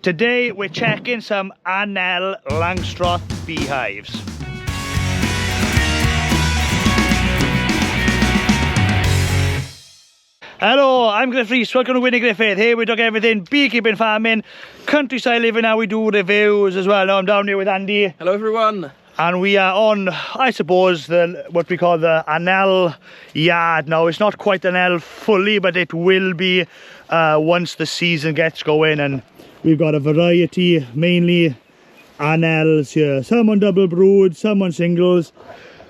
Today we're checking some Anel beehives. Hello, I'm Gruffydd, welcome to Gruffydd. Here we talk everything beekeeping, farming, countryside living, how we do reviews as well. Now I'm down here with Andy. Hello everyone. And we are on, I suppose, what we call the Anel yard. Now it's not quite Anel fully, but it will be once the season gets going. And we've got a variety, mainly Anels here. Some on double brood, some on singles.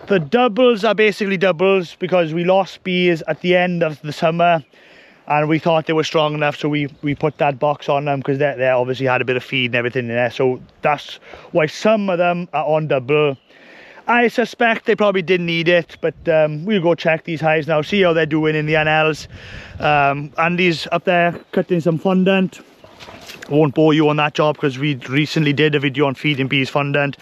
The doubles are basically doubles because we lost bees at the end of the summer and we thought they were strong enough, so we put that box on them because they obviously had a bit of feed and everything in there. So that's why some of them are on double. I suspect they probably didn't need it, but we'll go check these hives now, see how they're doing in the Anels. Andy's up there cutting some fondant. I won't bore you on that job because we recently did a video on feeding bees fondant.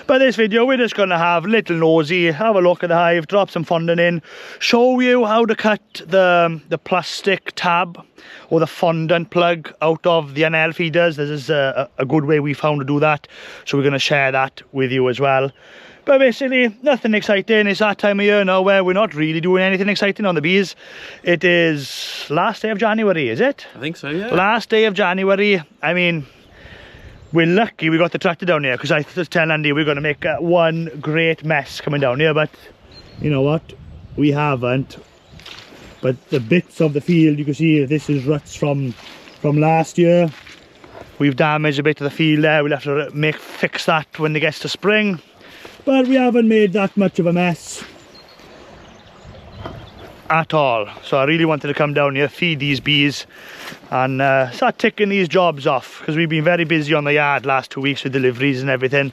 But this video we're just going to have a little nosy, have a look at the hive, drop some fondant in, show you how to cut the plastic tab or the fondant plug out of the Anel feeders. This is a good way we found to do that, so we're going to share that with you as well. But basically, nothing exciting. It's that time of year now where we're not really doing anything exciting on the bees. It is last day of January, is it? I think so, yeah. Last day of January. I mean, we're lucky we got the tractor down here because I just tell Andy we're going to make one great mess coming down here. But you know what? We haven't. But the bits of the field, you can see this is ruts from last year. We've damaged a bit of the field there. We'll have to fix that when it gets to spring. But we haven't made that much of a mess at all. So I really wanted to come down here, feed these bees and start ticking these jobs off because we've been very busy on the yard last 2 weeks with deliveries and everything.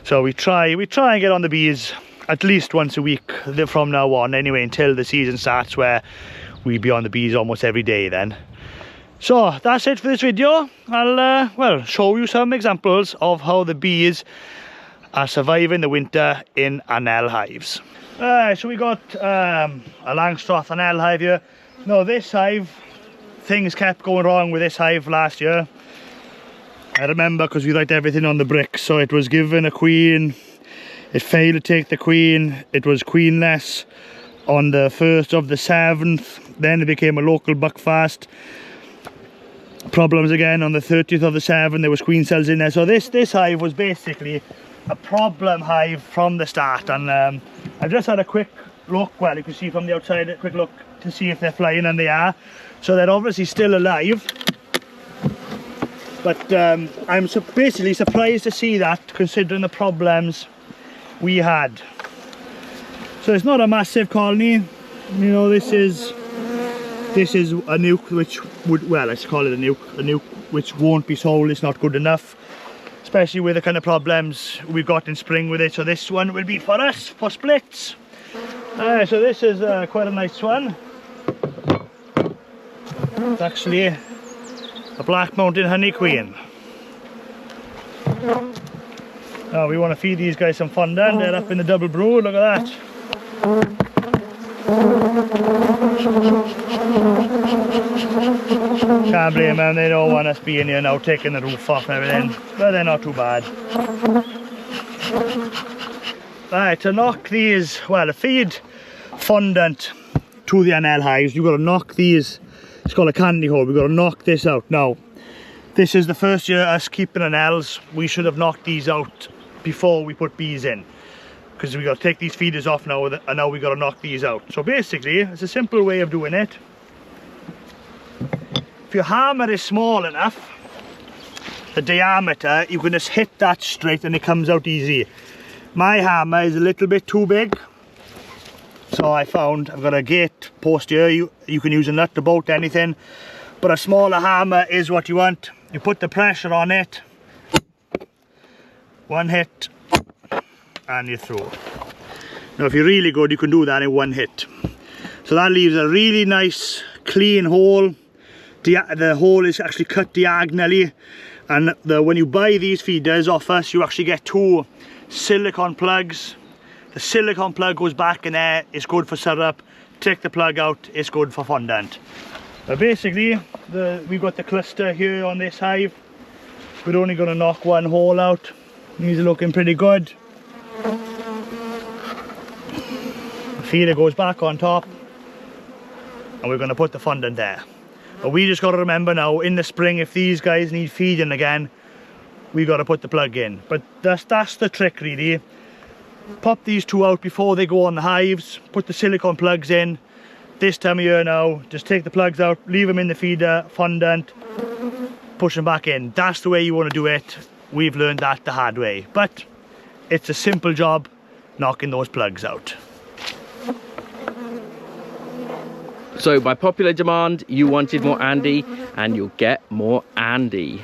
So we try and get on the bees at least once a week from now on anyway, until the season starts where we'll be on the bees almost every day then. So that's it for this video. I'll well, show you some examples of how the bees are surviving the winter in Anel hives. So we got a Langstroth Anel hive here. Now this hive, things kept going wrong with this hive last year. I remember because we write everything on the bricks. So it was given a queen, it failed to take the queen, it was queenless on the 1st of the 7th, then it became a local buckfast. Problems again on the 30th of the 7th, there was queen cells in there. So this hive was basically a problem hive from the start, and I've just had a quick look, well you can see from the outside, a quick look to see if they're flying, and they are. So they're obviously still alive, but I'm basically surprised to see that considering the problems we had. So it's not a massive colony, you know, this is a nuke which would, well let's call it a nuke which won't be sold. It's not good enough, especially with the kind of problems we've got in spring with it. So this one will be for us, for splits. So this is quite a nice one. It's actually a Black Mountain Honey Queen. Now we want to feed these guys some fondant. They're up in the double brood, look at that. Can't blame them, they don't want us being here now taking the roof off and everything, but they're not too bad. Right, to knock these, well to feed fondant to the Anel hives, you've got to knock these, it's called a candy hole, we've got to knock this out. Now, this is the first year us keeping Anels, we should have knocked these out before we put bees in, because we got to take these feeders off now, and now we got to knock these out. So basically, it's a simple way of doing it. If your hammer is small enough, the diameter, you can just hit that straight and it comes out easy. My hammer is a little bit too big, so I found I've got a gate post here. You can use a nut, a bolt, anything, but a smaller hammer is what you want. You put the pressure on it, one hit, and you throw. Now if you're really good, you can do that in one hit. So that leaves a really nice clean hole. The hole is actually cut diagonally, and when you buy these feeders off us, you actually get 2 silicone plugs. The silicone plug goes back in there, it's good for syrup. Take the plug out, it's good for fondant. But basically, we've got the cluster here on this hive. We're only going to knock one hole out. These are looking pretty good. The feeder goes back on top, and we're going to put the fondant there. But we just got to remember now, in the spring, if these guys need feeding again, we got to put the plug in. But that's the trick really. Pop these two out before they go on the hives, put the silicone plugs in. This time of year now, just take the plugs out, leave them in the feeder, fondant, push them back in. That's the way you want to do it. We've learned that the hard way, but it's a simple job knocking those plugs out. So by popular demand, you wanted more Andy, and you'll get more Andy.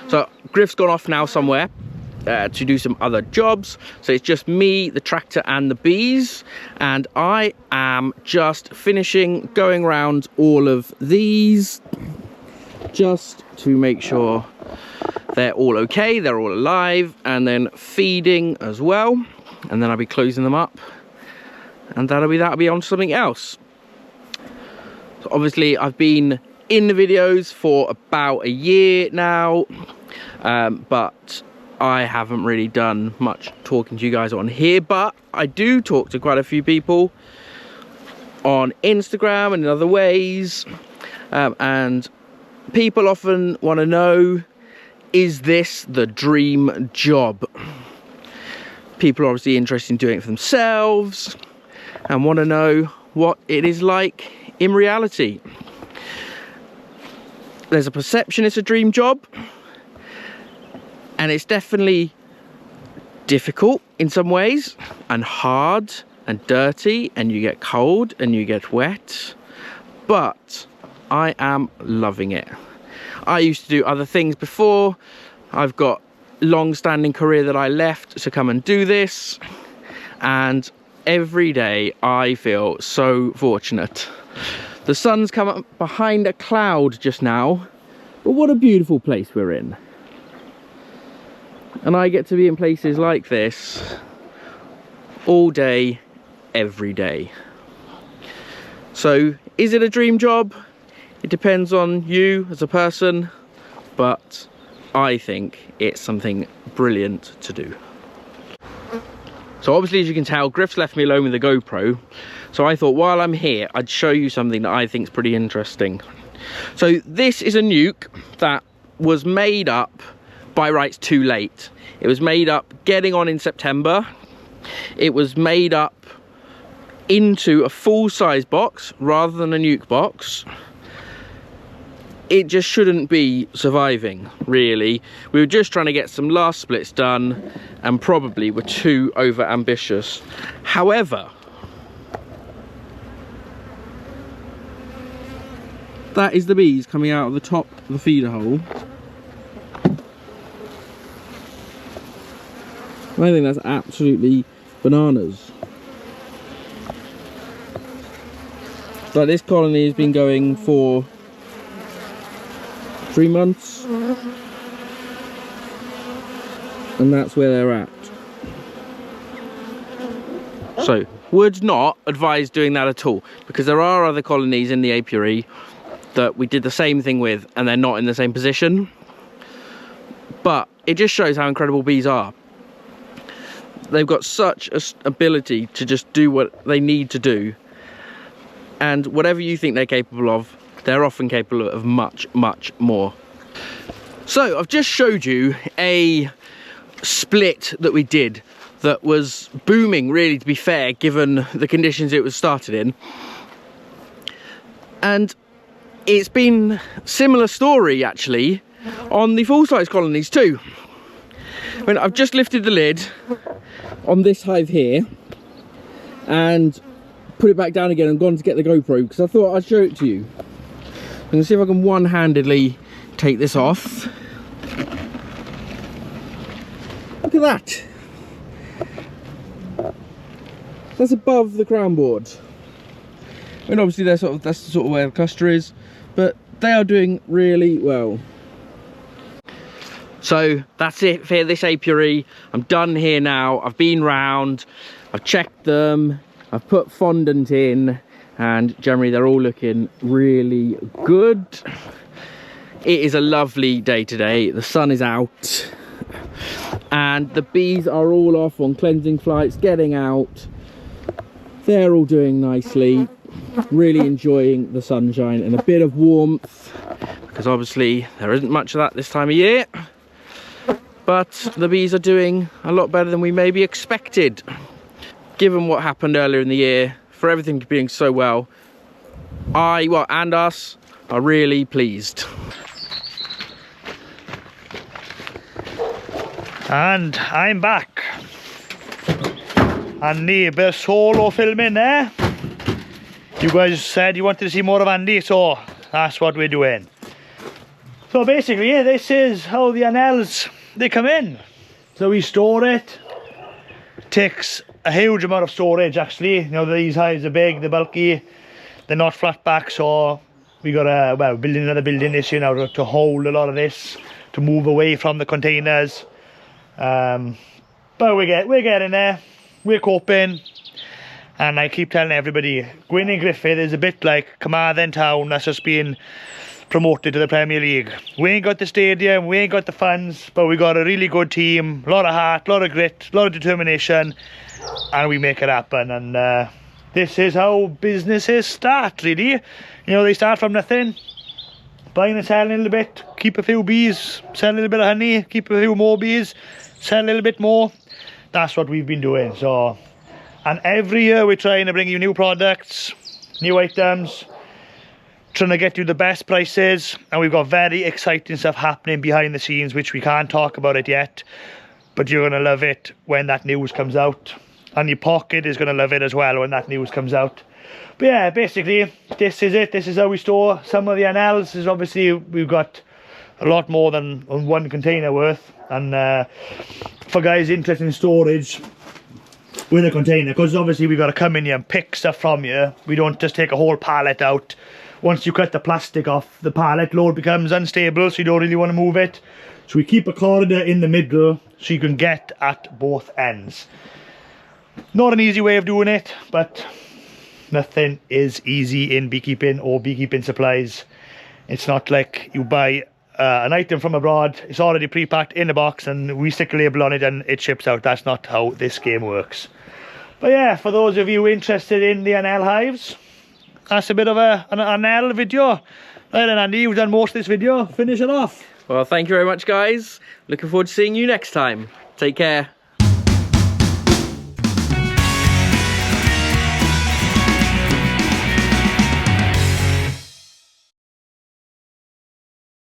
So Griff's gone off now somewhere to do some other jobs, so it's just me, the tractor and the bees, and I am just finishing going around all of these just to make sure they're all okay, they're all alive, and then feeding as well, and then I'll be closing them up, and that'll be on to something else. So obviously I've been in the videos for about a year now, but I haven't really done much talking to you guys on here, but I do talk to quite a few people on Instagram and in other ways, and people often want to know, is this the dream job? People are obviously interested in doing it for themselves and want to know what it is like in reality. There's a perception it's a dream job, and it's definitely difficult in some ways, and hard and dirty, and you get cold and you get wet, but I am loving it. I used to do other things before. I've got a long-standing career that I left to come and do this, and every day I feel so fortunate. The sun's come up behind a cloud just now, but what a beautiful place we're in. And I get to be in places like this all day, every day. So, is it a dream job? It depends on you as a person, but I think it's something brilliant to do. So obviously, as you can tell, Griff's left me alone with the GoPro. So I thought while I'm here, I'd show you something that I think is pretty interesting. So this is a nuke that was made up by rights too late. It was made up getting on in September. It was made up into a full-size box rather than a nuke box. It just shouldn't be surviving, really. We were just trying to get some last splits done and probably were too over ambitious. However, that is the bees coming out of the top of the feeder hole. I think that's absolutely bananas. So this colony has been going for 3 months, and that's where they're at. So would not advise doing that at all, because there are other colonies in the apiary that we did the same thing with and they're not in the same position. But it just shows how incredible bees are. They've got such an ability to just do what they need to do, and whatever you think they're capable of, they're often capable of much, much more. So I've just showed you a split that we did that was booming, really, to be fair, given the conditions it was started in. And it's been similar story actually on the full-size colonies too. I mean, I've just lifted the lid on this hive here and put it back down again and gone to get the GoPro because I thought I'd show it to you. I'm gonna see if I can one-handedly take this off. Look at that. That's above the crown board. I mean, obviously that's the sort of where the cluster is, but they are doing really well. So that's it for this apiary. I'm done here now. I've been round, I've checked them, I've put fondant in, and generally they're all looking really good. It is a lovely day today. The sun is out and the bees are all off on cleansing flights, getting out. They're all doing nicely, really enjoying the sunshine and a bit of warmth, because obviously there isn't much of that this time of year. But the bees are doing a lot better than we maybe expected, given what happened earlier in the year. For everything being so well, and us are really pleased. And I'm back. And the bit of solo filming there. You guys said you wanted to see more of Andy, so that's what we're doing. So basically, this is how the Anels, they come in. So we store it. Takes a huge amount of storage actually. You know, these hives are big, they're bulky, they're not flat back, so we got to, well, building another building this year now to hold a lot of this, to move away from the containers. But we're getting there, we're coping. And I keep telling everybody, Gwenyn Gruffydd is a bit like Carmarthen Town that's just been promoted to the Premier League. We ain't got the stadium, we ain't got the funds, but we got a really good team, a lot of heart, a lot of grit, a lot of determination, and we make it happen. And this is how businesses start, really. You know, they start from nothing, buying and selling a little bit, keep a few bees, sell a little bit of honey, keep a few more bees, sell a little bit more. That's what we've been doing. So, and every year we're trying to bring you new products, new items, trying to get you the best prices, and we've got very exciting stuff happening behind the scenes which we can't talk about it yet, but you're gonna love it when that news comes out, and your pocket is gonna love it as well when that news comes out. But yeah, basically this is it. This is how we store some of the Anels. Is obviously we've got a lot more than one container worth, and for guys interested in storage with a container, because obviously we've got to come in here and pick stuff from here. We don't just take a whole pallet out. Once you cut the plastic off the pallet, load becomes unstable, so you don't really want to move it. So we keep a corridor in the middle so you can get at both ends. Not an easy way of doing it, but nothing is easy in beekeeping or beekeeping supplies. It's not like you buy an item from abroad, it's already pre-packed in a box and we stick a label on it and it ships out. That's not how this game works. But yeah, for those of you interested in the Anel hives, that's a bit of an Anel video. Right then, Andy, you've done most of this video. Finish it off. Well, thank you very much, guys. Looking forward to seeing you next time. Take care.